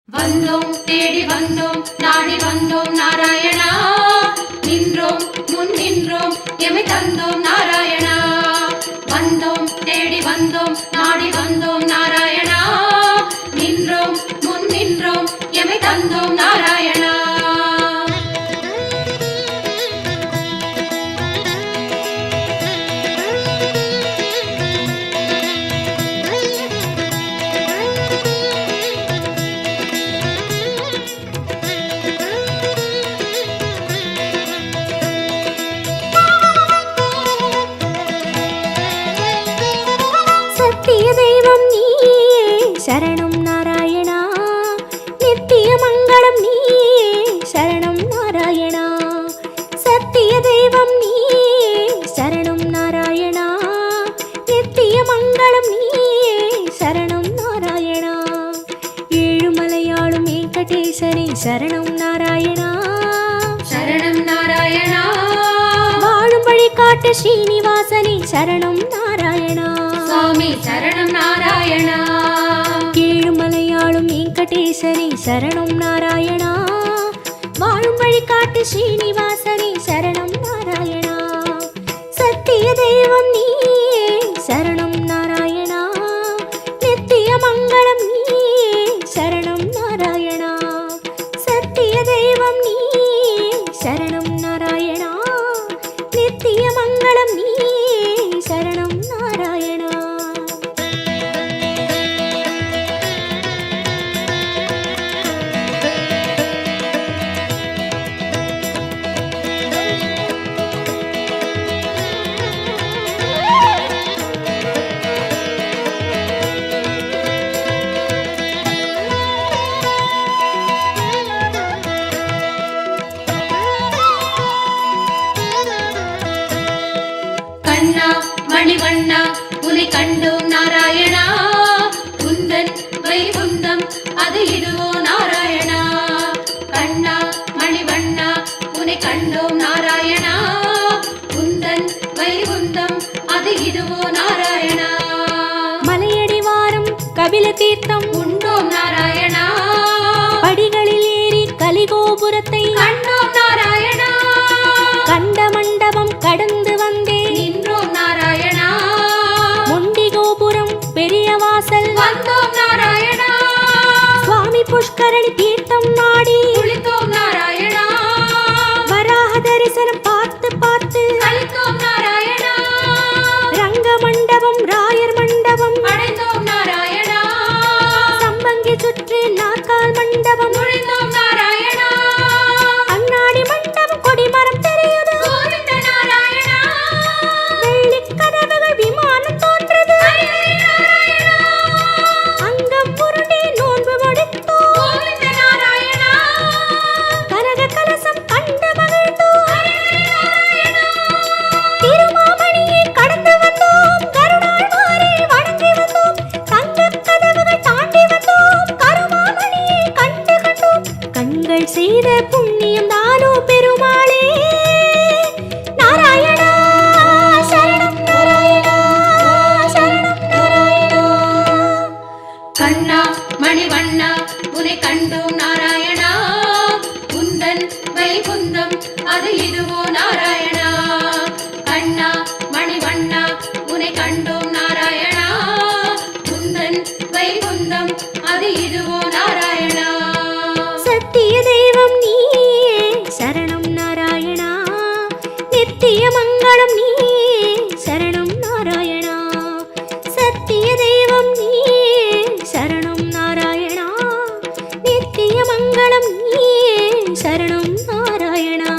வந்தோம் தேடி வந்தோம் நாடி வந்தோம் நாராயணா, நின்றோம் முன் நின்றோம் எமை தந்தோம் நாராயணா. வந்தோம் தேடி வந்தோம் நாடி வந்தோம் நாராயணா, நின்றோம் முன் நின்றோம் எமை தந்தோம் நாராயணா. சரணம் நாராயணா, நித்திய மங்களம் நீயே சரணம் நாராயணா. சத்திய தெய்வம் நீயே சரணம் நாராயணா, நித்திய மங்களம் நீயே சரணம் நாராயணா. ஏழுமலையாளும் வெங்கடேசனே சரணம் நாராயணா, சரணம் நாராயணா. வாழும் வழிகாட்டு ஸ்ரீனிவாசனே சரணம் நாராயணா, சுவாமி சரணம் நாராயணா. ஏழுமலையாளும் வெங்கடேசனே சரணம் நாராயணா, வாழும் வழிகாட்டு ஸ்ரீனிவாசனே சரணம் நாராயணா. சத்திய தெய்வம் நீயே சரணம் நாராயணா, நித்திய மங்களம் நீயே சரணம் நாராயணா. சத்திய தெய்வம் நீயே சரணம் நாராயணா, நித்திய மங்களம் நீயே சரணம் நாராயணா. கண்ணா மணிவண்ணா உனை கண்டோம் நாராயணா, உந்தன் வைகுந்தம் அது இதுவோ நாராயணா. கண்ணா மணிவண்ணா உனை கண்டோம் நாராயணா, உந்தன் வைகுந்தம் அது இதுவோ நாராயணா. மலையடிவாரம் கபில தீர்த்தம் உண்டோம் நாராயணா, படிகளில் ஏறி கலிகோபுரத்தை கண்டோம் நாராயணா. கண்ட மண்டபம் கடந்து வந்தேன் நின்றோம் நாராயணா, முண்டி கோபுரம் பெரிய வாசல் வந்தோம் நாராயணா. சுவாமி புஷ்கரணி தீர்த்தம் நாடி குளித்தோம் நாராயணா, வராக தரிசனம் பார்த்து பார்த்து கலித்தோம் நாராயணா. ரங்க மண்டபம் ராயர் மண்டபம் அடைந்தோம் நாராயணா, சம்பங்கி சுற்று நாற்கால் மண்டபம் நுழைந்தோம் நாராயணா. அண்ணாடி மண்டபம் கொடிமரம் தெரியுது கோவிந்த நாராயணா, வெள்ளி கதவுகள் விமானம் தோன்றது ஹரி நாராயணா. அங்கம் புரண்டி நோன்பு முடித்தோம் கோவிந்த நாராயணா, கனக கலசம் கண்டு மகிழ்ந்தோம் ஹரி நாராயணா. திருமாமணியை கடந்து வந்தோம் கருடாழ்வாரை வணங்கி வந்தோம் தங்கக் கதவுகள் தாண்டி வந்தோம் கருமாமணியை கண்டு கண்டோம். கண்கள் செய்த புண்ணியம் தானோ பெருமாளே நாராயணா, சரணம் நாராயணா, சரணம் நாராயணா. கண்ணா மணிவண்ணா உனை கண்டோம் நாராயணா, உந்தன் வைகுந்தம் அது இதுவோ நாராயணா. கண்ணா மணிவண்ணா உனை கண்டோம் நாராயணா, உந்தன் வைகுந்தம் அது இதுவோ நாராயணா. சத்திய தெய்வம் நீயே சரணம் நாராயணா, நித்திய மங்களம் நீயே சரணம் நாராயணா. சத்திய தெய்வம் நீயே சரணம் நாராயணா, நித்திய மங்களம் நீயே சரணம் நாராயணா.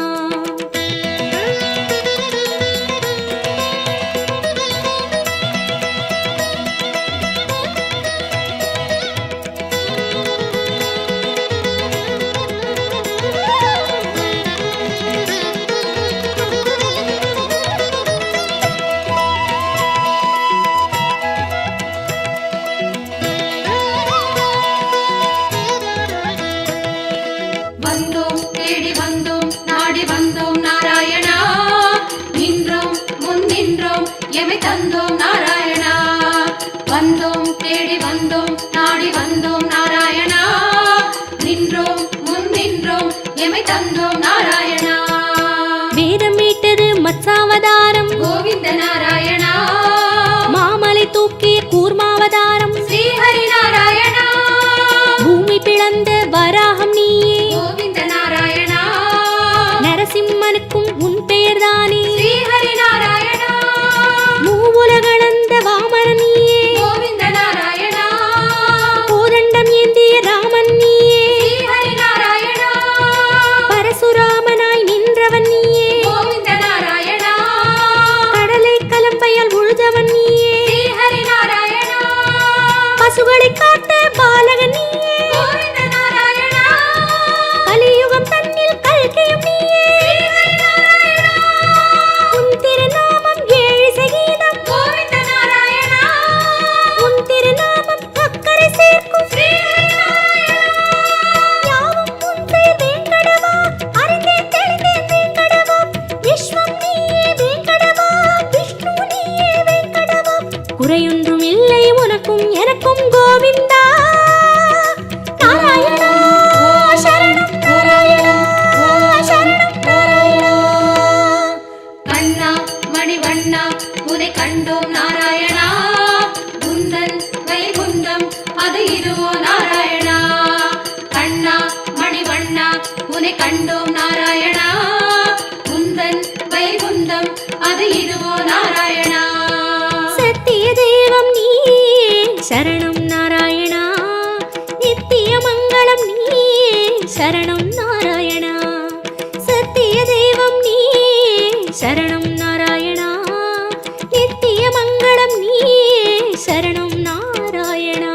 வந்தோம் தேடி வந்தோம் நாடி வந்தோம் நாராயணா, நின்றோம் முன் நின்றோம் எமை தந்தோம் நாராயணா. வந்தோம் தேடி வந்தோம் நாடி வந்தோம் நாராயணா, பிளந்த வராகம் நீயே கோவிந்த நாராயணா நரசிம்மனுக்கும் உன் பெயர்தானே ஸ்ரீஹரி நாராயணா மூவுலகளந்த வாமனன் நீயே கோவிந்த நாராயணா கோதண்டம் ஏந்திய ராமன் நீயே ஸ்ரீஹரி நாராயணா பரசுராமனாய் நின்றவன் நீயே கோவிந்த நாராயணா கடலை கலம்பையால் உழுதவன் நீயே ஸ்ரீஹரி நாராயணா பசுகளை காத்த பாலகன் நீயே கோவிந்த நாராயணா கலியுகம் தன்னில் கல்கியும் நீயே ஸ்ரீஹரி நாராயணா உன் திருநாமம் ஏழு சகீதம் கோவிந்த நாராயணா உன் திருநாமம் அக்கறை சேர்க்கும் ஸ்ரீஹரி நாராயணா யாவும் உன் பெயர் வேங்கடவா அறிந்தேன் தெளிந்தேன் வேங்கடவா விஸ்வம் நீயே வேங்கடவா விஷ்ணு நீயே வேங்கடவா குறையொன்றும் இல்லை உனக்கும் எனக்கும் கோவிந்தா நாராயணா சரணம் நாராயணா சரணம் நாராயணா கண்ணா மணிவண்ணா உனை கண்டோம் நாராயணா குந்தன் வைகுந்தம் அது இதுவோ நாராயணா கண்ணா மணிவண்ணா உனை கண்டோம் நாராயணா குந்தன் வைகுந்தம் அது இதுவோ நாராயணா சத்திய தெய்வம் நீயே சரணம் நாராயணா நித்திய மங்களம் நீயே சரணம் நாராயணா சத்திய தெய்வம் நீயே சரணம் நாராயணா நித்திய மங்களம் நீயே சரணம் நாராயணா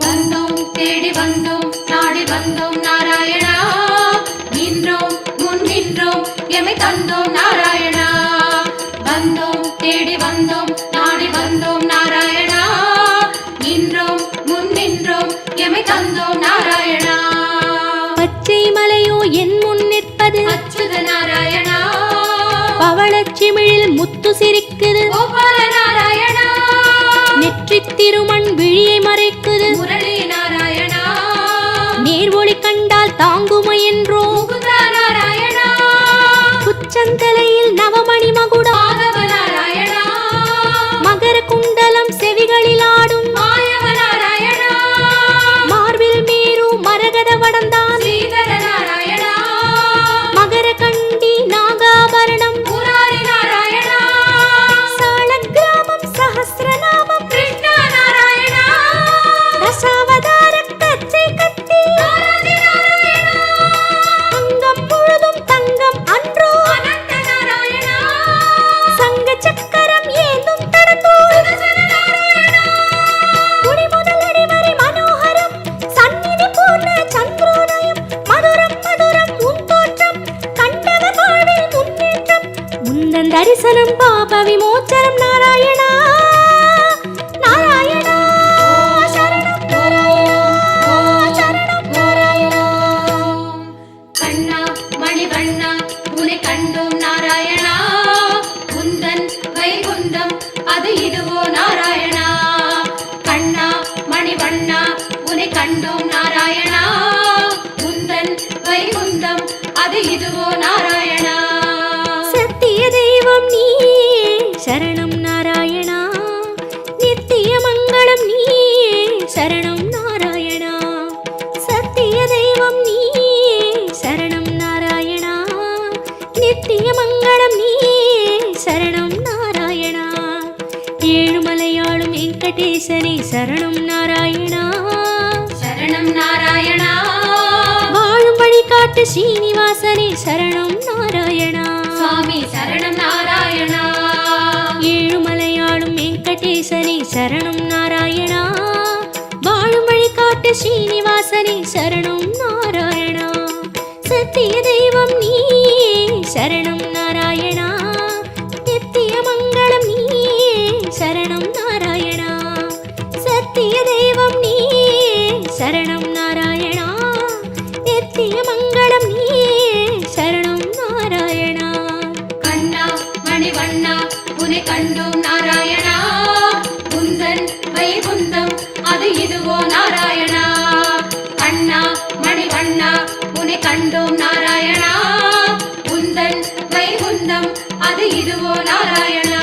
வந்தோம் தேடி வந்தோம் நாடி வந்தோம் நாராயணா நின்றோம் முன் நின்றோம் எமை தந்தோம் நாராயணா வந்தோம் தேடி வந்தோம் நாடி வந்தோம் நாராயணா நின்றோம் முன் நின்றோம் எமை தந்தோம் நாராயணா பச்சை மலையோ என் முன் நிற்பது அச்சுத நாராயணா பவளச்சிமிழில் முத்து சிரிக்குது கோபால நாராயணா நெற்றித் திருமண் விழியை மறைக்குது முரளி நாராயணா நேர்வொளி கண்டால் தாங்குமை என்றோ முகுந்தா நாராயணா குச்சந்தலையில் நவமணி மகுடம் மாதவ நாராயணா மகர குண்டலம் செவிகளில் ஆடும் மாயவ நாராயணா மார்பில் மேரு மரகத வடந்தான் ஸ்ரீதர நாராயணா மகர கண்டி நாகாபரணம் முராரி நாராயணா சாளக்கிராமம் சஹஸ்ரநாமம் கிருஷ்ணா நாராயணா தசாவதார கச்சை கத்தி ஆதி நாராயணா அங்கம் முழுதும் தங்கம் அன்றோ அனந்த நாராயணா சங்க சக்கரம் ஏந்தும் தடந்தோடு சுதர்சன நாராயணா குடி முதலடி வரை மனோகரம் சந்நிதி பூர்ண சந்திரோதயம் மதுரம் மதுரம் உன் தோற்றம் கண்டவர் வாழ்வில் முன்னேற்றம் முந்தன் தரிசனம் பாப விமோச்சனம் நாராயணா நாராயணா சரணம் நாராயணா சரணம் நாராயணா கண்ணா மணிவண்ணா உனை கண்டோம் நாராயணா குந்தன் வைகுந்தம் அது இதுவோ நாராயணா கண்ணா மணிவண்ணா உனை கண்டோம் நாராயணா குந்தன் வைகுந்தம் அது இதுவோ நாராயணா சத்திய தெய்வம் நீயே சரணம் நாராயணா நித்திய மங்களம் நீயே சரணம் நாராயணா சத்திய தெய்வம் நீயே சரணம் நாராயணா நித்திய மங்களம் நீயே சரணம் நாராயணா ஏழுமலையாளும் வெங்கடேசனே சரணம் நாராயணா சரணம் நாராயணா வாழும் வழிகாட்டு ஸ்ரீனிவாசனே சரணம் நாராயணா சுவாமி சரணம் நாராயணா ஏழுமலையாளும் வெங்கடேசனே சரணம் நாராயணா வாழும் வழிகாட்டு ஸ்ரீனிவாசனே சரணம் நாராயணா சத்திய தெய்வம் நீயே சரணம் நாராயணா நித்திய மங்களம் நீயே சரணம் நாராயணா சத்திய தெய்வம் நீயே சரணம் நாராயணா நித்திய மங்களம் நீயே பாட்டு இதுவோ நாராயணா.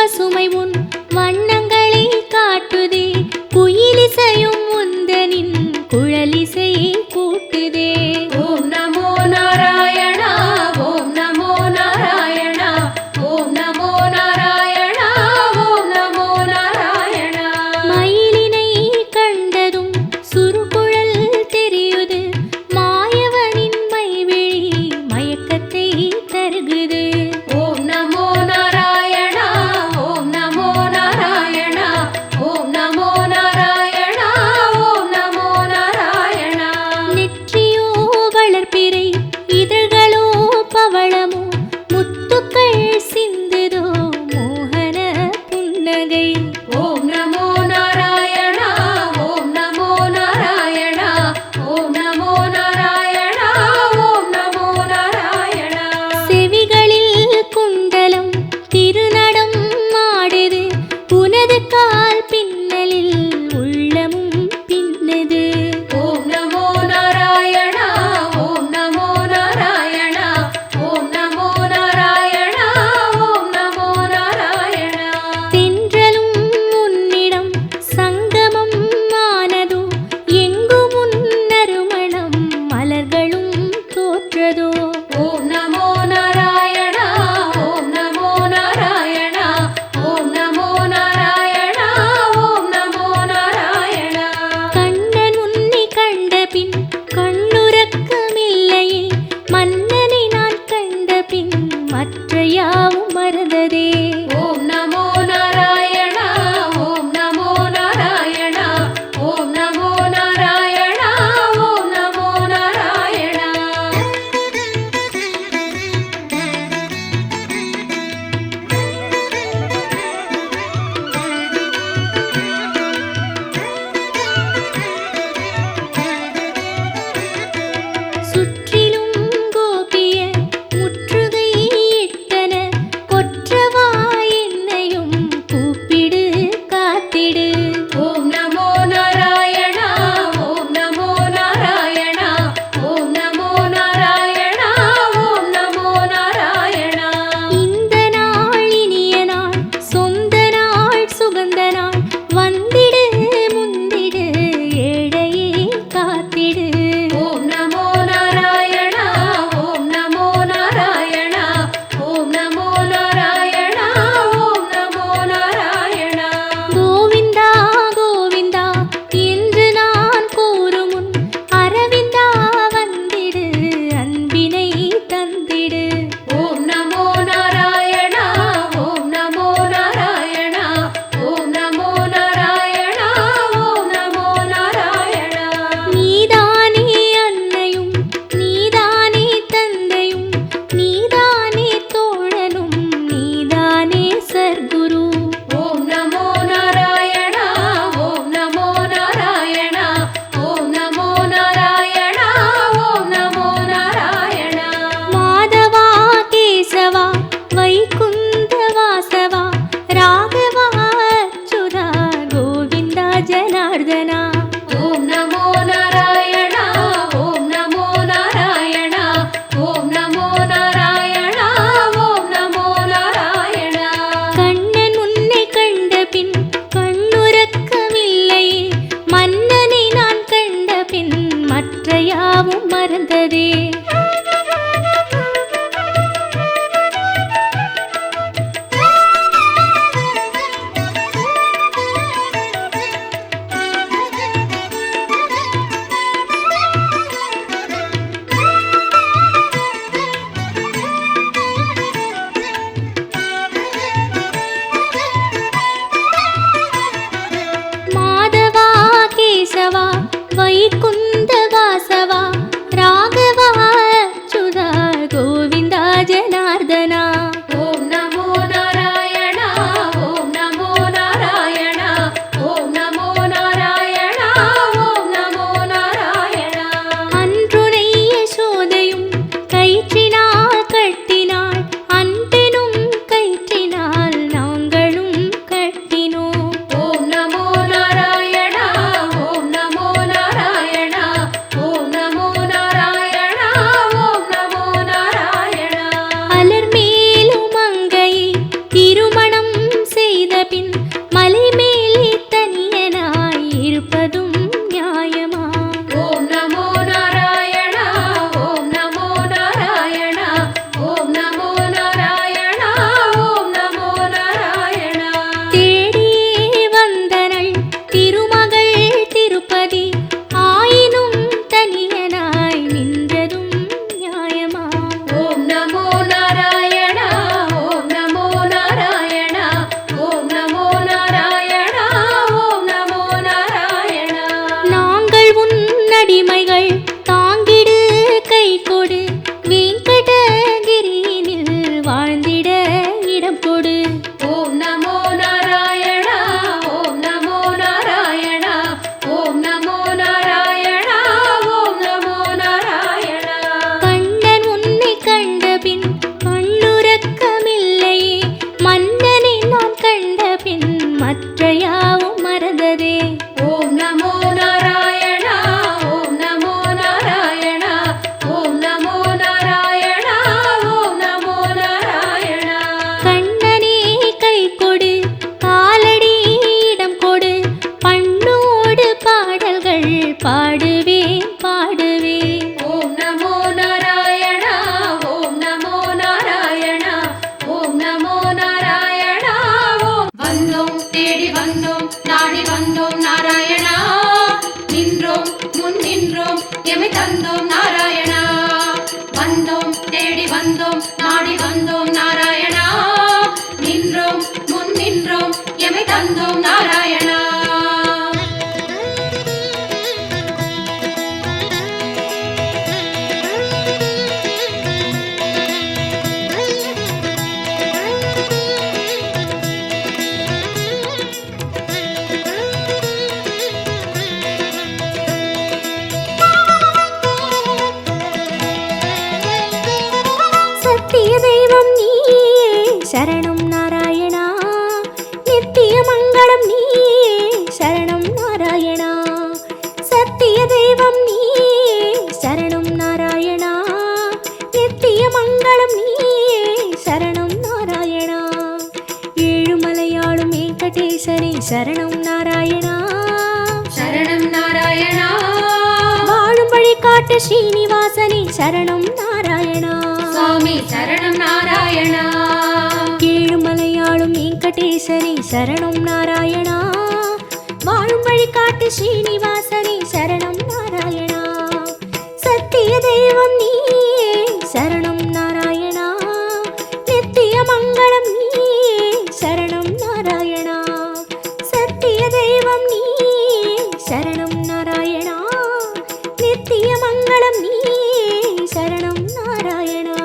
பசுமை உன் வண்ணங்களை காட்டுதே, குயிலிசையும் உந்தனின் குழலிசை கூட்டுதே. ஓம் நமோ நாராயணா, ஓம் நமோ நாராயணா, ஓம் நமோ நாராயணா, ஓம் நமோ நாராயணா. மயிலினை கண்டதும் சுருகுழல் தெரியுது, மாயவனின் மைவிழி மயக்கத்தை தருகுது. ஓம் நமோ நாராயணா, ஓம் நமோ நாராயணா, ஓம் நமோ நாராயணா, ஓம் நமோ நாராயணா. நெற்றியோ வளர்பிறை, இதழ்களோ பவளமோ, முத்துக்கள் சிந்துதோ மோகன புன்னகை. ஓம் நமோ நாராயணா, ஓம் நமோ நாராயணா, ஓம் நமோ நாராயணா, ஓம் நமோ நாராயணா. செவிகளில் குண்டலம் திருநடம் ஆடுது, உனது கால் பின்னலில் உள்ளமும் பின்னுது. ஓம் நமோ நாராயணா, ஓம் நமோ நாராயணா, ஓம் நமோ நாராயணா, ஓம் நமோ நாராயணா. தென்றலும் உன்னிடம் சங்கமம் ஆனதோ, எங்கும் உன் நறுமணம் மலர்களும் தோற்றதோ. ஓம் நமோ நாராயணா, ஓம் நமோ நாராயணா, ஓம் நமோ நாராயணா, ஓம் நமோ நாராயணா. கண்ணன் உன்னை கண்டபின் கண்ணுறக்கமில்லையே, மன்னனை நான் கண்டபின் மற்ற யாவும் மறந்ததே. ஓம் நமோ நாராயணா, ஓம் நமோ நாராயணா, ஓம் நமோ நாராயணா, ஓம் நமோ நாராயணா. சுற்றிலும் கோபியர் முற்றுகை இட்டனர், கொற்றவா என்னையும் கூப்பிடு காத்திடு. ஓம் நமோ நாராயணா, ஓம் நமோ நாராயணா, ஓம் நமோ நாராயணா, ஓம் நமோ நாராயணா. இந்த நாள் இனிய நாள், சொந்த நாள் சுகந்த நாள், வந்திடு முந்திடு ஏழையே காத்திடு. ஓம் நமோ நாராயணா, ஓம் நமோ நாராயணா, ஓம் நமோ நாராயணா, ஓம் நமோ நாராயணா. கோவிந்தா கோவிந்தா என்று நான் கூறும் முன், அரவிந்தா வந்திடு அன்பினை தந்திடு. ஓம் நமோ நாராயணா, ஓம் நமோ நாராயணா, ஓம் நமோ நாராயணா, ஓம் நமோ நாராயணா. நீதானே அன்னையும் நீதானே தந்தையும், நீதானே தோழனும் நீதானே சர்க்குரு. ஓம் நமோ நாராயணா, ஓம் நமோ நாராயணா, ஓம் நமோ நாராயணா, ஓம் நமோ நாராயணா. மாதவா கேசவா வைகுந்த வாசவா, ராகவா அச்சுதா கோவிந்தா ஜனார்தனா. ஓம் நமோ நாராயணா, ஓம் நமோ நாராயணா, ஓம் நமோ நாராயணா, ஓம் நமோ நாராயணா. கண்ணன் உன்னை கண்டபின் கண்ணுறக்கமில்லையே, மன்னனை நான் கண்டபின் மற்ற யாவும் மறந்ததே. மாதவா கேசவா வைகுந்த வாசவா, ராகவா அச்சுதா கோவிந்தா ஜனார்தனா. ஓம் நமோ நாராயணா, ஓம் நமோ நாராயணா, ஓம் நமோ நாராயணா, ஓம் நமோ நாராயணா. அன்றுனை யசோதையும் கயிற்றினால் கட்டினாள், அன்பெனும் கயிற்றினால் நாங்களும் கட்டினோம். ஓம் நமோ நாராயணா, ஓம் நமோ நாராயணா, ஓம் நமோ நாராயணா, ஓம் நமோ நாராயணா. அலர்மேல் தேடி வந்தோம் நாடி வந்தோம் நாராயணா நின்றோம் முன் நின்றோம் எமை தந்தோம் நாராயணா சத்திய தெய்வம் நீயே சரணம் நாராயணா நித்திய மங்களம் நீயே சரணம் நாராயணா சத்திய தெய்வம் நீயே சரணம் நாராயணா நித்திய மங்களம் நீயே சரணம் நாராயணா ஏழுமலையாளும் வெங்கடேசனே சரணம் நாராயணா சரணம் நாராயணா வாழும் வழி காட்டு ஸ்ரீனிவாசனே சரணம் நாராயணா சுவாமி சரணம் நாராயணா ஏழுமலையாளும் வெங்கடேசனே சரணம் நாராயணா வாழும் வழி காட்டு ஸ்ரீனிவாசனே சரணம் நாராயணா சத்திய தெய்வம் நீயே சரணம் நாராயணா நித்திய மங்களம் நீயே சரணம் நாராயணா சத்திய தெய்வம் நீயே சரணம் நாராயணா நித்திய மங்களம் நீயே சரணம் நாராயணா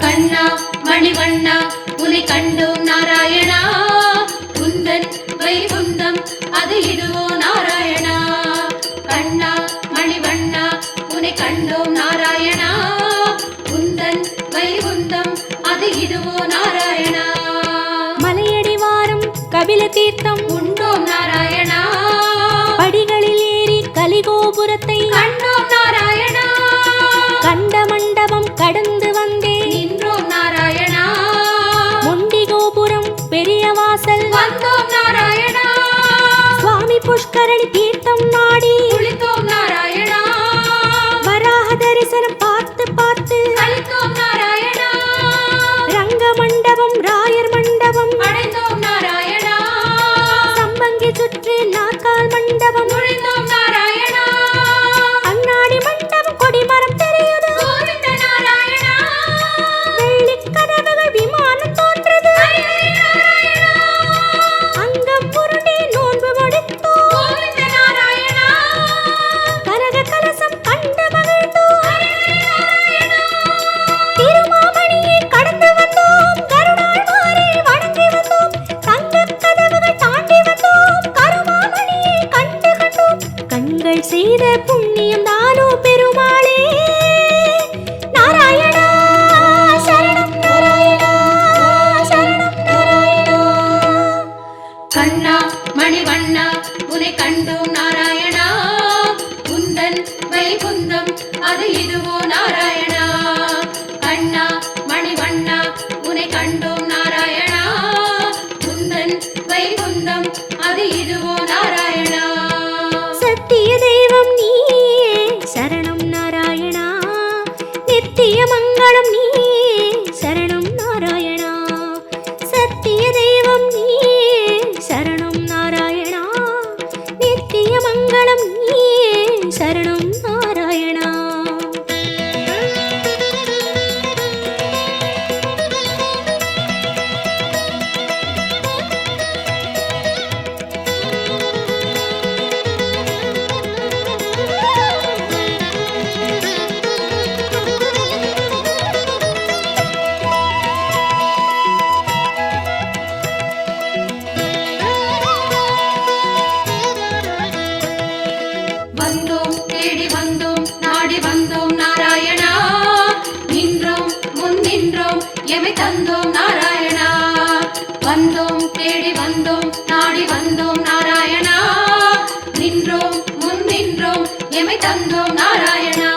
கண்ணா மணிவண்ணா உனை கண்டோம் நாராயணா குந்தன் வைகுந்தம் அது இதுவோ நாராயணா கண்ணா மணிவண்ணா உனை கண்டோம் நாராயணா குந்தன் வைகுந்தம் அது இதுவோ நாராயணா மலையடி வாரம் கபில தீர்த்தம் உண்டோம் நாராயணா படிகளில் ஏறி கலிகோபுரத்தை கண்டோம் நாராயணா கண்ட மண்டபம் கடந்து வந்தேன் நின்றோம் நாராயணா முண்டி கோபுரம் பெரிய வாசல் வந்தோம் நாராயணா சுவாமி புஷ்கரணி தீர்த்தம் நாடி குளித்தோம் நாராயணா வராக தரிசனம் பார்த்து பார்த்து கழித்தோம் நாராயணா ரங்க மண்டபம் ராயர் மண்டபம் அடைந்தோம் நாராயணா சம்பங்கி சுற்றி நாற்கால் மண்டபம் நுழைந்தோம் நாராயணா அண்ணாடி மண்டபம் கொடிமரம் தெரியுது கோவிந்த நாராயணா வெள்ளி கதவுகள் விமானம் தோன்றது அங்கம் புருண்டி நோன்பு முடித்தோம் கோவிந்த நாராயணா கனக கலசம் கண்டு மகிழ்ந்தோம் திருமாமணியை கடந்து வந்தோம் கருடாழ்வாரை வணங்கி வந்தோம் தங்கக் கதவுகள் தாண்டி வந்தோம் கருமாமணியை கண்டு கண்டோம் கண்கள் செய்த புண்ணியம் தானோ பெருமாளே நாராயணா சரணம் நாராயணா சரணம் நாராயணா கண்ணா மணிவண்ணா உனை கண்டோம் நாராயணா குந்தன் வைகுந்தம் அது இதுவோ நாராயணா கண்ணா மணிவண்ணா உனை கண்டோம் நாராயணா குந்தன் வைகுந்தம் அது இதுவோ நாராயணா சத்திய தெய்வம் நீயே சரணம் நாராயணா நித்திய மங்களம் நீயே சரணம் நாராயணா சத்திய தெய்வம் நீயே சரணம் நாராயணா நித்திய மங்களம் நீயே சரணம் நாராயணா வந்தோம் தேடி வந்தோம் நாடி வந்தோம் நாராயணா நின்றோம் முன் நின்றோம் எமை தந்தோம் நாராயணா வந்தோம் தேடி வந்தோம் நாடி வந்தோம் நாராயணா நின்றோம் முன் நின்றோம் எமை தந்தோம் நாராயணா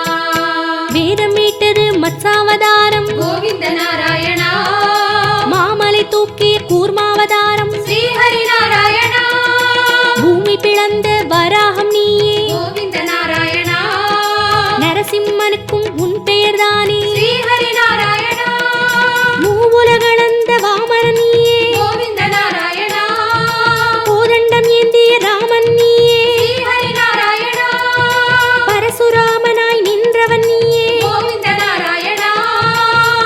வேதம் மீட்டது மத்சாவதாரம் கோவிந்த நாராயணா மாமலை தூக்கிய கூர்மாவதாரம் ஸ்ரீஹரி நாராயணா பூமி பிளந்த வராகம் நீயே கோவிந்த நாராயணா நரசிம்மனுக்கும் உன் பெயர்தானே ஸ்ரீஹரி நாராயணா மூவுலகளந்த வாமனன் நீயே கோவிந்த நாராயணா கோதண்டம் ஏந்திய ராமன் நீயே ஸ்ரீஹரி நாராயணா பரசுராமனாய் நின்றவன் நீயே கோவிந்த நாராயணா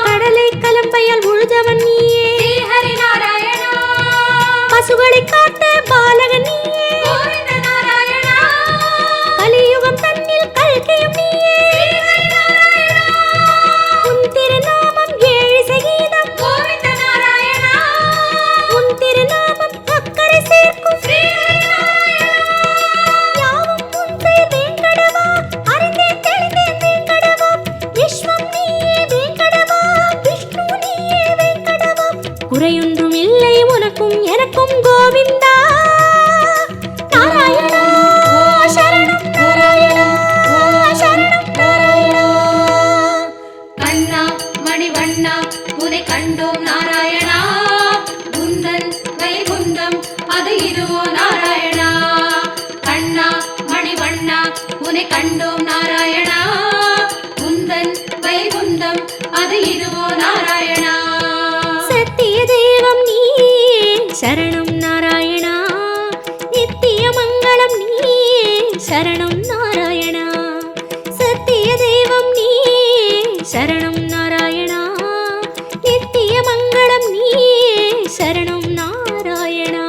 கடலை கலம்பையால் உழுதவன் நீயே ஸ்ரீஹரி நாராயணா பசுகளை காத்த பாலகன் நீயே கோவிந்த நாராயணா கலியுகம் தன்னில் கல்கியும் நீயே ஸ்ரீஹரி நாராயணா உன் திருநாமம் ஏழு சகீதம் கோவிந்த நாராயணா உன் திருநாமம் அக்கறை சேர்க்கும் ஸ்ரீஹரி நாராயணா யாவும் உன் பெயர் வேங்கடவா அறிந்தேன் தெளிந்தேன் வேங்கடவா விஸ்வம் நீயே வேங்கடவா விஷ்ணு நீயே வேங்கடவா குறையொன்றும் இல்லை உனக்கும் எனக்கும் கோவிந்தா நாராயணா சரணம் நாராயணா சரணம் நாராயணா கண்ணா மணிவண்ணா உனை கண்டோம் நாராயணா குந்தன் வைகுந்தம் அது இதுவோ நாராயணா கண்ணா மணிவண்ணா உனை கண்டோம் நாராயணா குந்தன் வைகுந்தம் அது இதுவோ நாராயணா சத்திய தெய்வம் நீயே சரணம் நாராயணா நித்திய மங்களம் நீயே சரணம் நாராயணா சத்திய தெய்வம் நீயே சரணம் நாராயணா நித்திய மங்களம் நீயே சரணம் நாராயணா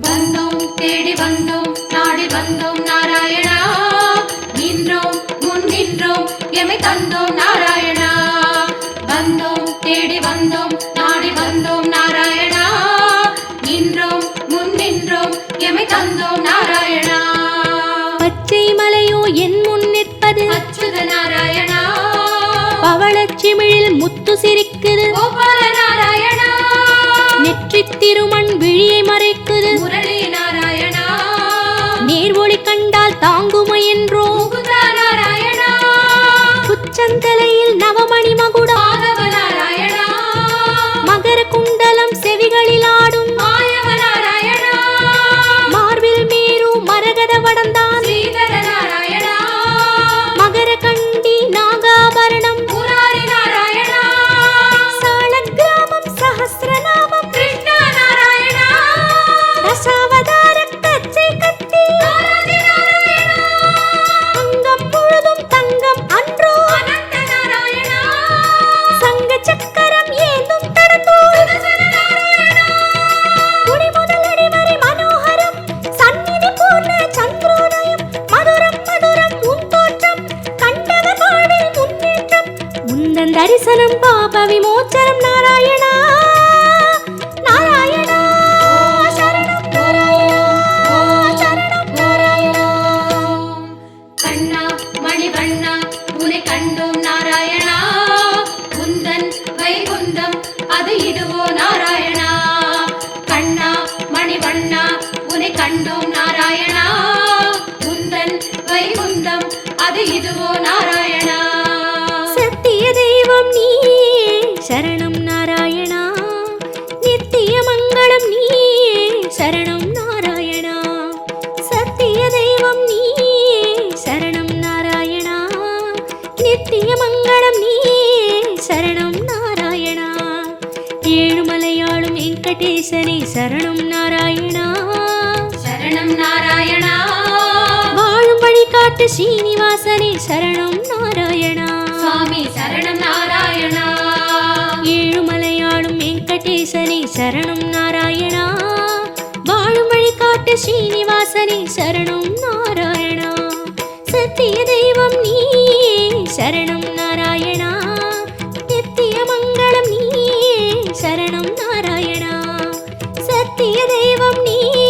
வந்தோம் தேடி வந்தோம் நாடி வந்தோம் நாராயணா நின்றோம் முன் நின்றோம் எமை தந்தோம் நாராயணா வந்தோம் தேடி வந்தோம் நாடி வந்தோம் நாராயணா நின்றோம் முன் நின்றோம் எமை தந்தோம் நாராயணா பச்சை மலையோ என் முன் நிற்பது அச்சுத நாராயணா பவளச்சிமிழில் முத்து சிரிக்குது கோபால நாராயணா நெற்றித் திருமண் விழியை மறைக்குது முரளி நாராயணா நேர் ஒளி கண்டால் தாங்குமோ என்றோ முகுந்தா நாராயணா உச்சந்தலையில் நவமணி மகுடம் மாதவ நாராயணா மகர குண்டலம் செவிகளில் ஆடும் மாயவ நாராயணா மார்பில் மேரு மரகத வடந்தான் ஸ்ரீதர நாராயணா மகர கண்டி நாகாபரணம் முராரி நாராயணா சாலக்கிராமம் சஹஸ்ரநாமம் கிருஷ்ணா நாராயணா தசாவதார கச்சை கத்தி ஆராதி நாராயணா அங்கம் முழுதும் தங்கம் அன்றோ அனந்த நாராயணா சங்க சக்கரம் ஏந்தும் தடந்தோ சுதர்சன நாராயணா குடி முதல் அடி வரை மனோகரம் சந்நிதி பூர்ண சந்திரோதயம் மதுரம் மதுரம் உன் தோற்றம் கண்டவர் வாழ்வில் முன்னேற்றம் முந்தன் தரிசனம் பாப விமோச்சனம் நாராயணா நாராயணா சரணம் நாராயணா சரணம் நாராயணா கண்ணா மணிவண்ணா உனை கண்டோம் நாராயணா குந்தன் வைகுந்தம் அது இதுவோ நாராயணா கண்ணா மணிவண்ணா உனை கண்டோம் நாராயணா குந்தன் வைகுந்தம் அது இதுவோ நாராயணா சத்திய தெய்வம் நீயே சரணம் நாராயணா நித்திய மங்களம் நீயே சரணம் நாராயணா சத்திய தெய்வம் நீயே சரணம் நாராயணா நித்திய மங்களம் நீயே சரணம் நாராயணா ஏழுமலையாளும் வெங்கடேசனே சரணம் நாராயணா சரணம் நாராயணா வாழும் வழிகாட்டு ஸ்ரீனிவாசனே சரணம் நாராயணா சுவாமி சரணம் நாராயணா ஏழுமலையாளும் வெங்கடேசனே சரணம் நாராயணா வாழும் வழிகாட்டு ஸ்ரீனிவாசனே சரணம் நாராயணா சத்திய தெய்வம் நீயே சரணம் நாராயணா நித்திய மங்களம் நீயே சரணம் நாராயணா சத்திய தெய்வம் நீயே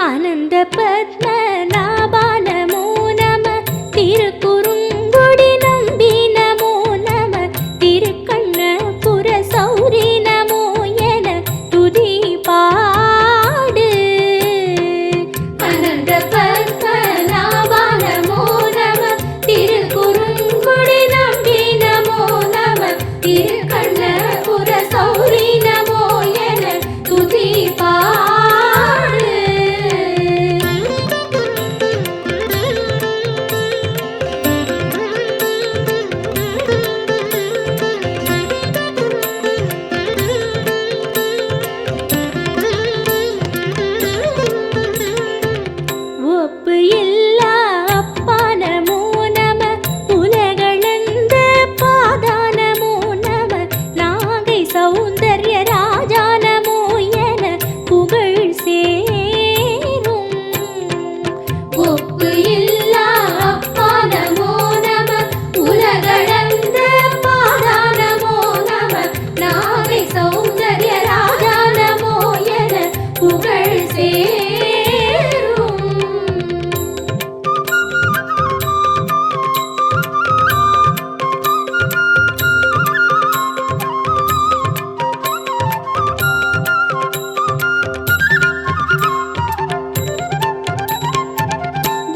அனந்த பத்மநாபா நமோ நம, திருக்குறுங்குடி நம்பி நமோ நம, திருக்கண்ணபுர சௌரி நமோ என துதி பாடு. அனந்த பத்மநாபா நமோ நம, திருக்குறுங்குடி நம்பி நமோ நம, திருக்கண்ணபுர சௌரி நமோ என துதி பாடு. ஒப்பு இல்லா அப்பா நமோ நம, உலகளந்த பாதா நமோ நம, நாகை சௌந்தர்ய ராஜா நமோ என புகழ் சேரும். ஒப்பு இல்லா அப்பா நமோ நம, உலகளந்த பாதா நமோ நம, நாகை சௌந்தர்ய ராஜா நமோ என புகழ் சேரும்.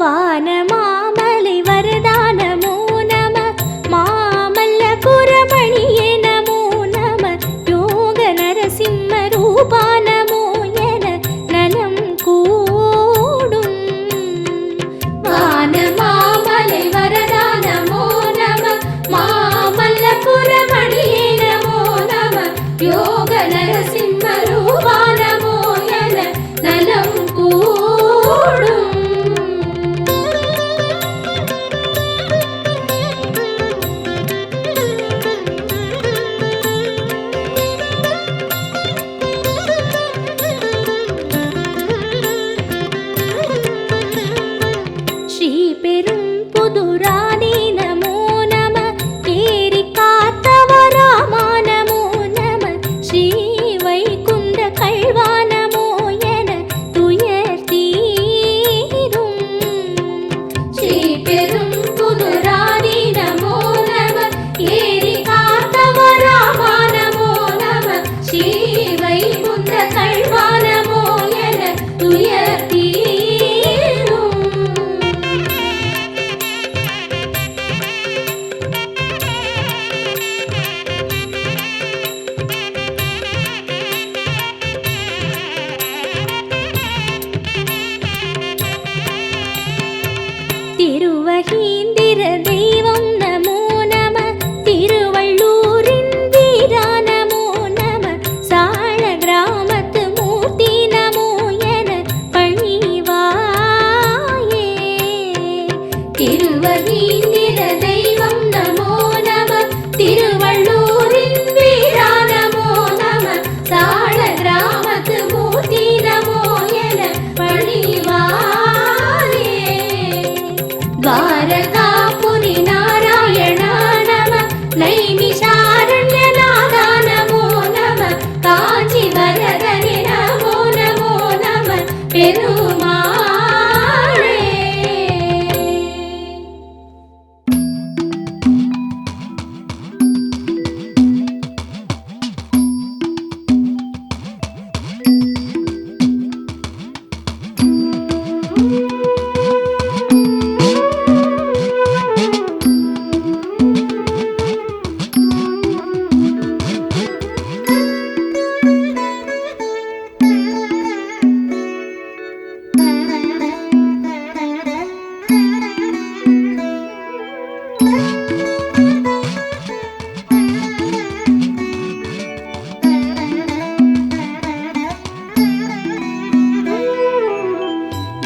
வானமாமலை வரதா நமோ நம, மாமல்லபுரமணியே நமோ நம, யோக நரசிம்ம ரூபா நமோ என நலம் கூடும். வானமாமலை வரதா நமோ நம, மாமல்லபுரமணியே நமோ நம, யோக நரசிம்ம ரூபா நமோ என நலம் கூடும். ஸ்ரீ பெரும் புதுராதி நமோ நம, கேரி காத்தவராமா நமோ நம, ஸ்ரீ வைகுண்ட கல்வா நமோ என துயர் தீரும். ஸ்ரீ பெரும் புதுராதி நமோ நம, ஏரி காத்தவராமா நமோ நம, ஸ்ரீ வைகுண்ட கல்வா நமோ என துயர் தீரும். திருவகீந்திர தெய்வம் நமோ நம, திருவள்ளூரின் வீரா நமோ நம, சால கிராமத்து மூர்த்தி நமோ என பணிவாயே. திருவகீந்திர தெய்வம் நமோ நம, திருவள்ளூரின் வீரா நமோ நம, சால கிராமத்து மூர்த்தி நமோ என பணிவாயே. द्वारकापुरी नारायणा नमः, नैमिषारण्यनाथा नमो नमः, काञ्चीवरदने नमो नमो नमः பெருமாளே.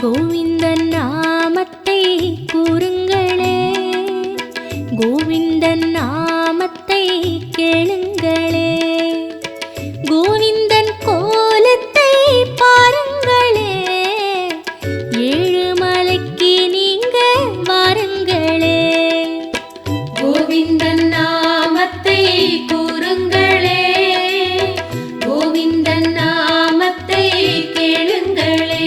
கோவிந்தன் நாமத்தை கூறுங்களே, கோவிந்தன் நாமத்தை கேளுங்களே, கோவிந்தன் கோலத்தை பாருங்களே, ஏழுமலைக்கு நீங்க வாருங்களே. கோவிந்தன் நாமத்தை கூறுங்களே, கோவிந்தன் நாமத்தை கேளுங்களே,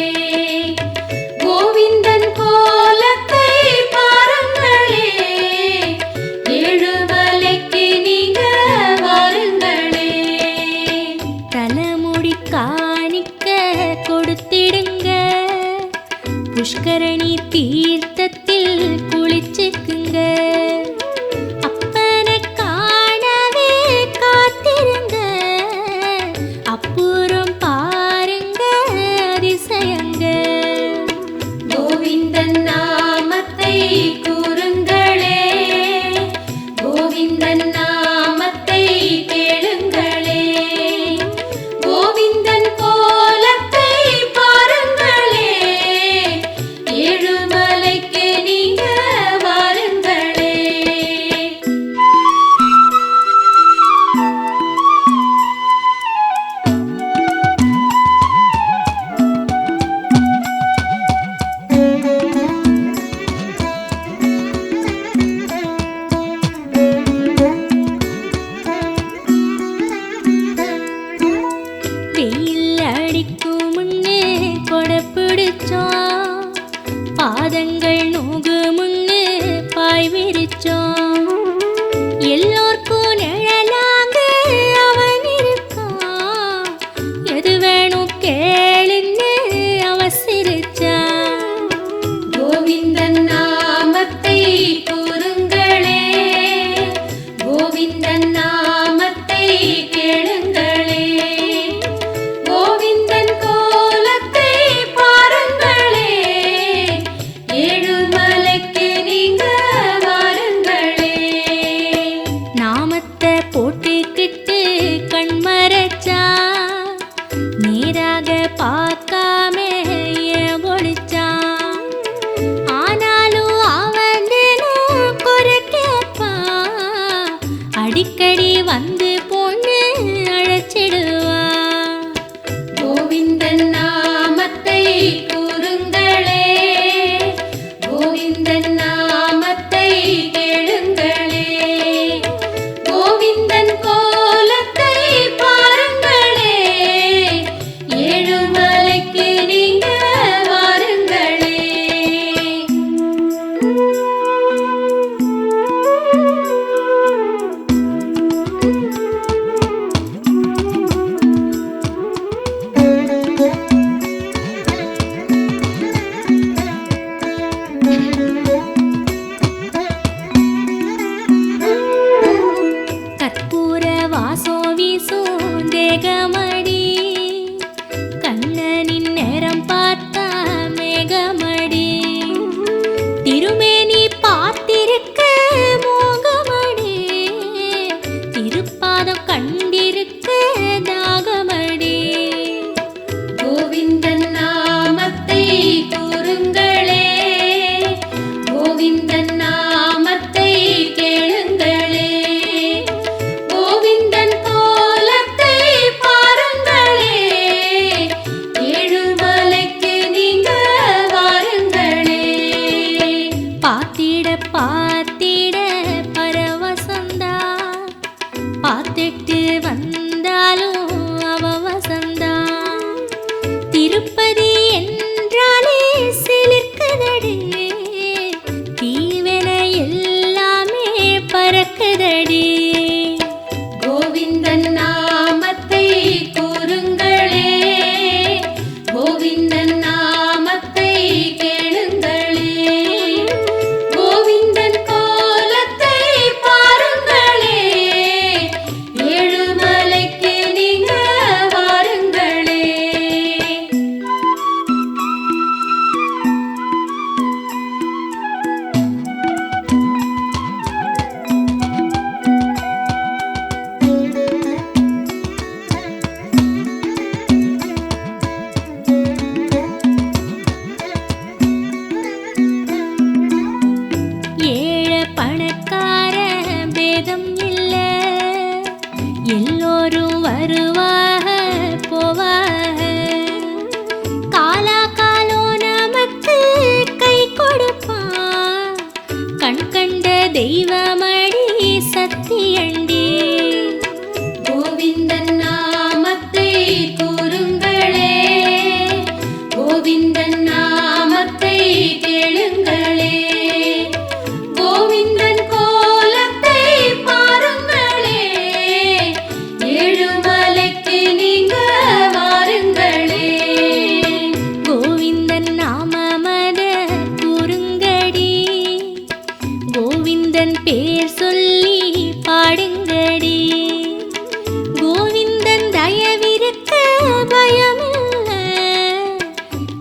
கொடுத்திடுங்க. புஷ்கரணி தீர்த்தத்தில் குளிச்சுக்குங்க. அப்பனை காணவே காத்திருங்க. அப்புறம் பாருங்க அதிசயங்க. கோவிந்தன் நாமத்தை கூறுங்களே, கோவிந்தன் நாமத்தை கேளுங்களே, கோவிந்தன் கோலத்தை பாருங்களே, ஏழுமலைக்கு நீங்க வாருங்களே. வெயில் அடிக்கும் முன்னே கொடை பிடிச்சோம். பாதங்கள் நோகு முன்னே பாய் விரிச்சோம். எல்லோர்க்கும் நிழலாங்க அவன் இருக்கான். எது வேணும் கேளுன்னு அவன் சிரிச்சான். கோவிந்தன் நாமத்தை கூறுங்களே, கோவிந்தன் நாமத்தை கேளுங்களே, கோவிந்தன் கோலத்தை பாருங்களே, ஏழுமலைக்கு நீங்க வாருங்களே. நாமத்தை போட்டுக்கிட்டு கண் மறைச்சா, நேராக பார்க்காம ஏன் ஒளிச்சான். ஆனாலும் அவன் தினம் குறை கேட்பான். அடிக்கடி வந்து பொண்ணு அழைச்சிடுவான். கோவிந்தன் நாமத்தை கூறுங்களே, கோவிந்தன் நாமத்தை கேளுங்களே, கோவிந்தன் கோலத்தை பாருங்களே, ஏழுமலைக்கு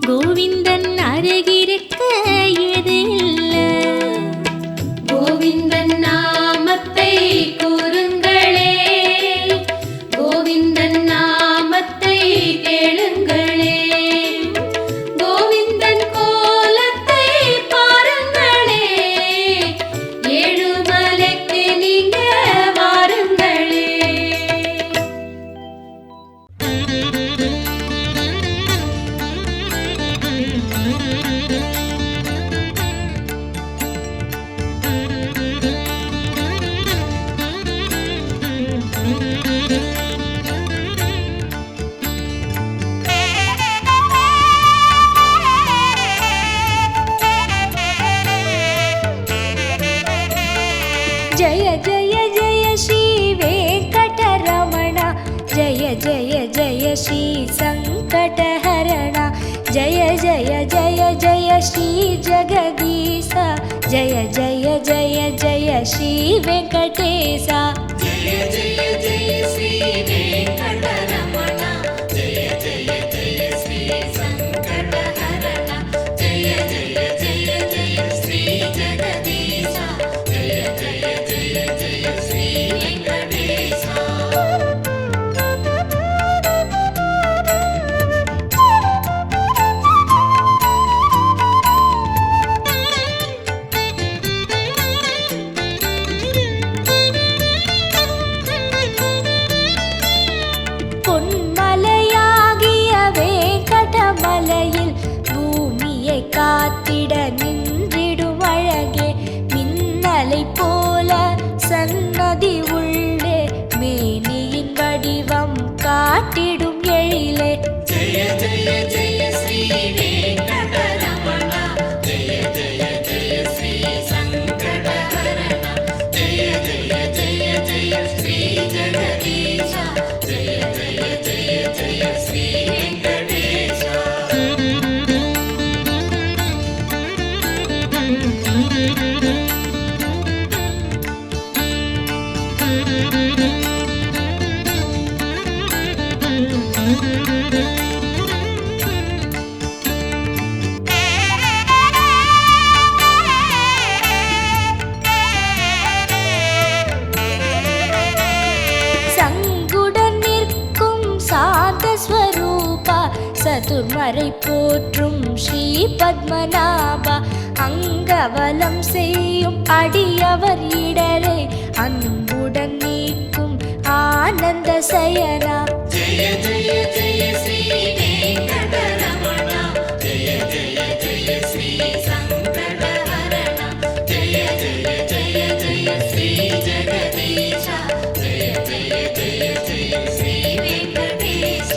கோவிந்தன் அருகிருக்க எது இல்ல. கோவிந்தன் நாமத்தை கூறுங்களே, கோவிந்தன் நாமத்தை கேளுங்களே, கோவிந்தன் கோலத்தை பாருங்களே, ஏழுமலைக்கு நீங்க வாருங்களே. ஜய ஜய ஜய ஸ்ரீ வெங்கடரமண, ஜய ஜய ஜய ஸ்ரீ சங்கடஹரண, ஜய ஜய ஜய ஜய ஸ்ரீ ஜெகதீச, ஜய ஜய ஜய ஜய ஸ்ரீ வெங்கடேச. ஜய ஜய ஜய ஸ்ரீ வெங்கடரமண, ஜய ஜய ஜய ஸ்ரீ சங்கடஹரண, ஜய ஜய ஜய ஜய ஸ்ரீ ஜெகதீச, ஜய ஜய ஜய ஜய ஸ்ரீ வெங்கடேச. பொன்மலையாகிய வேங்கடமலையில் பூமியை காத்திட நின்றிடும் அழகே, மின்னலை போல சன்னதி உள்ளே மேனியின் வடிவம் காட்டிடும் எழிலே. ஜய ஜய ஜய ஸ்ரீ வெங்கடரமண, ஜய ஜய ஜய ஸ்ரீ சங்கடஹரண, ஜய ஜய ஜய ஜய ஸ்ரீ ஜெகதீச, ஜய ஜய ஜய ஜய ஸ்ரீ வெங்கடேச. சங்குடன் நிற்கும் சாந்த ஸ்வரூபா, சதுர்மறை போற்றும் ஸ்ரீ பத்மநாபா, அங்கவலம் செய்யும் அடியவர் இடரை அன்புடன் நீக்கும் ஆனந்த சயனா. ஜய ஜய ஜய ஸ்ரீ வெங்கடரமண, ஜய ஜய ஜய ஸ்ரீ சங்கடஹரண, ஜய ஜய ஜய ஜய ஸ்ரீ ஜெகதீச, ஜய ஜய ஜய ஜய ஸ்ரீ வெங்கடேச.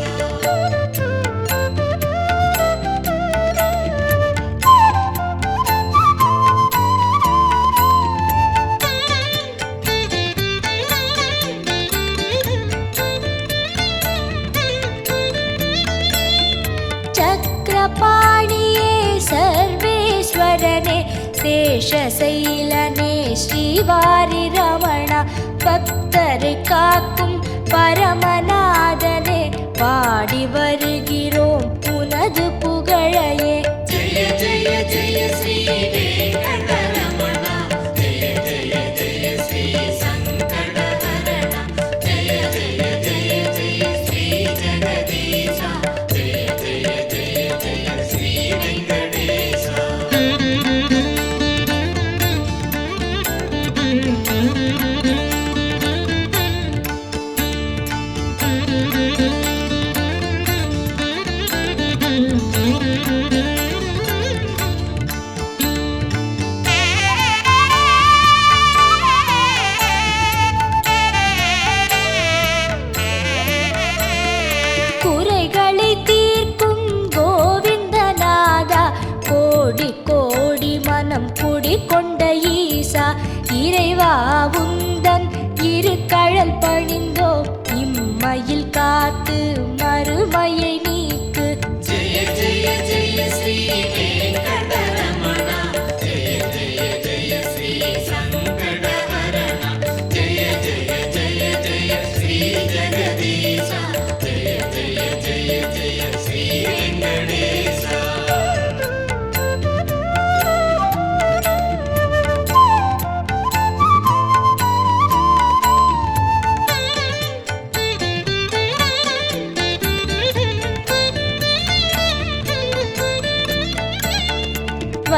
சக்கரபாணியே சர்வேஸ்வரனே, சேஷசைலனே ஸ்ரீவாரி ரமண, பக்தரை காக்கும் பரமநாதனே, பாடி வருகிறோம் உனது புகழையே. ஜய ஜய ஜய ஸ்ரீ வெங்கடரமண, ஜய ஜய ஜய ஸ்ரீ சங்கடஹரண, ஜய ஜய ஜய ஜய ஸ்ரீ ஜெகதீச, ஜய ஜய ஜய ஜய ஸ்ரீ வெங்கடேச. குறைகளை தீர்க்கும் கோவிந்தநாதா, கோடி கோடி மனம் குடிகொண்ட ஈசா, இறைவா உந்தன் இரு கழல் பணிந்தோம், இம்மையில் காத்து மறுமையை நீக்கு. ஜய ஜய ஜய ஸ்ரீ வெங்கடரமண, ஜய ஜய ஜய ஸ்ரீ சங்கடஹரண, ஜய ஜய ஜய ஜய ஸ்ரீ ஜெகதீச, ஜய ஜய ஜய ஜய ஸ்ரீ வெங்கடேச.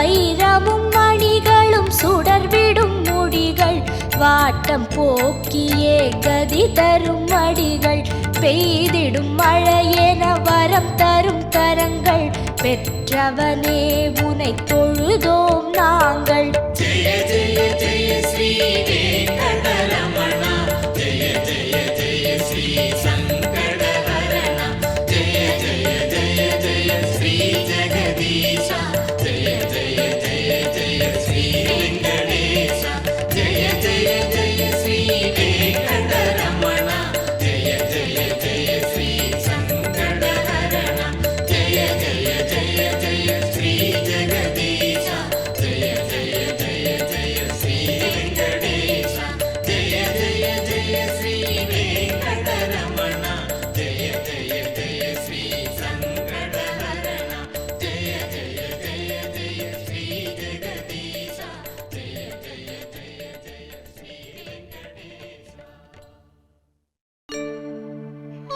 வைரமும் மணிகளும் சுடர்விடும் முடிகள் வாட்டம் போக்கியே கதி தரும் அடிகள் பெய்திடும் மழையென வரம் தரும் கரங்கள் பெற்றவனே உனை தொழுதோம் நாங்கள். ஜெய ஜெய ஜெய ஸ்ரீ வெங்கடரமணா ஜெய ஜெய ஜெய ஸ்ரீ சங்கடஹரணா ஜெய ஜெய ஜெய ஜெய ஸ்ரீ ஜெகதீஷா ஜெய ஜெய ஜெய ஜெய ஸ்ரீ வெங்கடேஷா ஜெய ஜெய ஜெய ஸ்ரீ வெங்கடரமணா ஜெய ஜெய ஜெய ஸ்ரீ சங்கடஹரணா ஜெய ஜெய ஜெய ஜெய ஸ்ரீ ஜெகதீஷா ஜெய ஜெய ஜெய ஜெய ஸ்ரீ வெங்கடேஷா ஜெய ஜெய ஜெய ஸ்ரீ வெங்கடரமணா ஜெய ஜெய ஜெய ஸ்ரீ சங்கடஹரணா ஜெய ஜெய ஜெய ஜெய ஸ்ரீ ஜெகதீஷா ஜெய ஜெய ஜெய ஜெய ஸ்ரீ வெங்கடேஷா.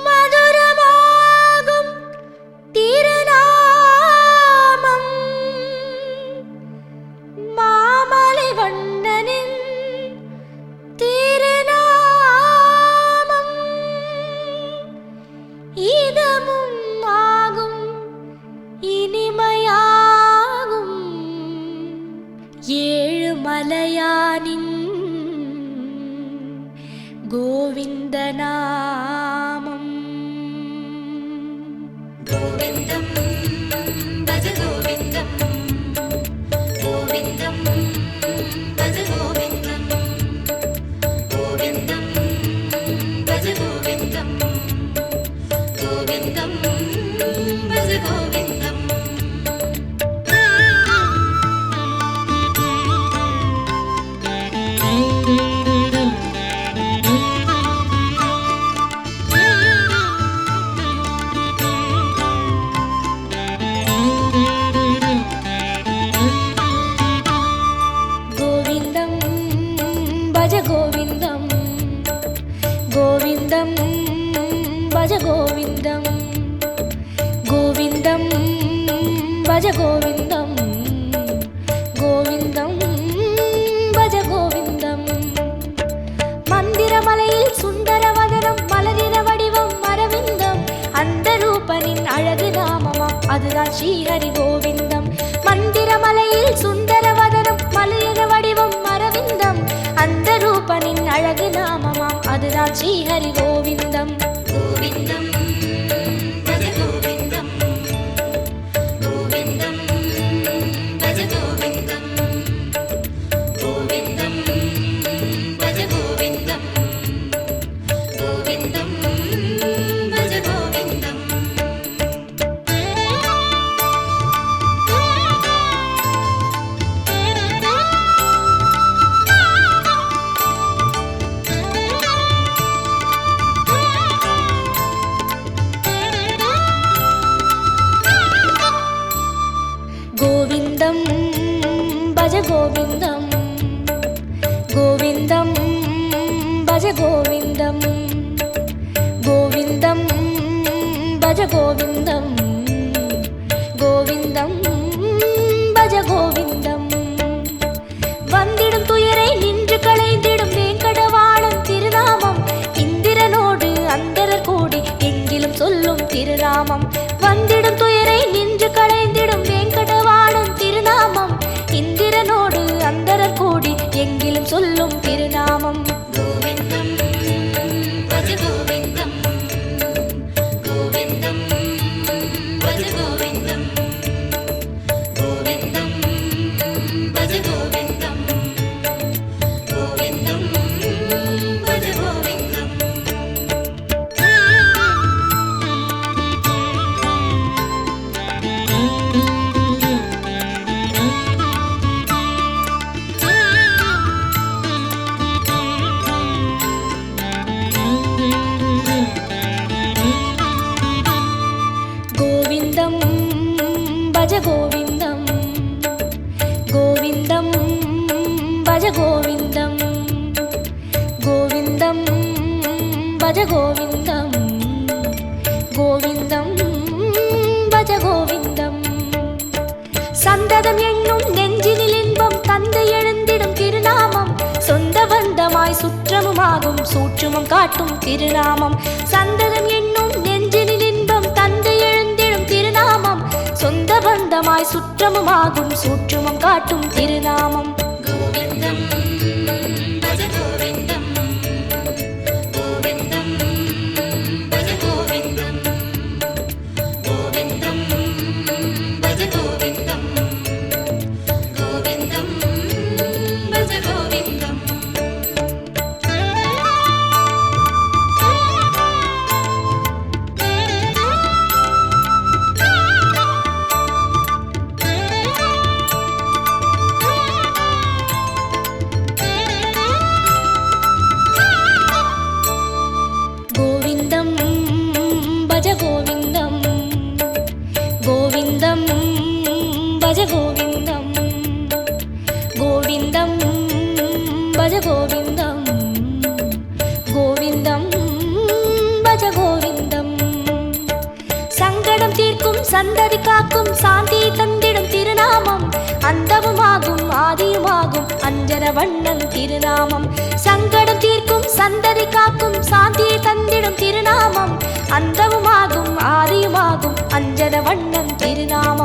மதுரமாகும் திருநாமம் மாமலை வண்ணனின் திருநாமம் இதமும் ஆகும் இனிமையாகும் ஏழு மலையானின் கோவிந்த நாமம். கோவிந்தம் பஜ கோவிந்தம் கோவிந்தம் பஜ கோவிந்தம் கோவிந்தம் பஜ கோவிந்தம் கோவிந்தம் பஜ கோவிந்தம். கோவிந்தம் பஜ கோவிந்தம் கோவிந்தம் பஜ கோவிந்தம் கோவிந்தம் பஜ கோவிந்தம் கோவிந்தம் பஜ கோவிந்தம். மந்திரமலையில் சுந்தரவதனம் மலரின வடிவம் அரவிந்தம் அந்த ரூபனின் அழகு நாமமாம் அதுதான் ஸ்ரீஹரி கோவிந்தம். மந்திரமலையில் சுந்தரவதனம் மலரின வடிவம் அரவிந்தம் அந்த ரூபனின் அழகு நாமமாம் அதுதான் ஸ்ரீஹரி கோவிந்தம். கோவிந்தம் பஜ கோவிந்தம் கோவிந்தம் பஜ கோவிந்தம் கோவிந்தம் பஜ கோவிந்தம் கோவிந்தம் பஜ கோவிந்தம். கோவிந்தம் பஜ கோவிந்தம் கோவிந்தம் பஜ கோவிந்தம் கோவிந்தம் பஜ கோவிந்தம் கோவிந்தம் பஜ கோவிந்தம். வந்திடும் துயரை நின்று களைந்திடும் வேங்கடவாணன் திருநாமம் இந்திரனோடு அந்தரர் கூடி எங்கிலும் சொல்லும் திருநாமம். வந்திடும் துயரை நின்று களைந்திடும் வேங்கடவாணன் திருநாமம் இந்திரனோடு அந்தரர் கூடி எங்கிலும் சொல்லும் திருநாமம். கோவிந்தம் பஜ கோவிந்தம் கோவிந்தம் பஜ கோவிந்தம் கோவிந்தம் பஜ கோவிந்தம் கோவிந்தம் பஜ கோவிந்தம். கோவிந்தம் பஜ கோவிந்தம் கோவிந்தம் பஜ கோவிந்தம் கோவிந்தம் பஜ கோவிந்தம் கோவிந்தம் பஜ கோவிந்தம். சந்ததம் என்னும் அந்தமுமாகும் சூட்சுமம் காட்டும் திருநாமம் சந்ததம் என்னும் நெஞ்சினில் இன்பம் தந்து எழுந்திடும் திருநாமம் சொந்த பந்தமாய் சுற்றமுமாகும் சூட்சுமம் காட்டும் திருநாமம் கோவிந்தம் பஜ கோவிந்தம் கோவிந்தம் பஜ கோவிந்தம் கோவிந்தம் பஜ கோவிந்தம் கோவிந்தம் பஜ கோவிந்தம் கோவிந்தம் பஜ கோவிந்தம் கோவிந்தம் பஜ கோவிந்தம் கோவிந்தம் பஜ கோவிந்தம் கோவிந்தம் பஜ கோவிந்தம் சங்கடம் தீர்க்கும் சந்ததி காக்கும் சாந்தி தந்திடும் திருநாமம் அந்தமுமாகும் ஆதியுமாகும் அஞ்சன வண்ணன் திருநாமம் சங்கடம் தீர்க்கும் சந்ததி காக்கும் சாந்தி தந்திடும் திருநாமம் அந்தமுமாகும் ஆதியுமாகும் அஞ்சன வண்ணன் திருநாமம்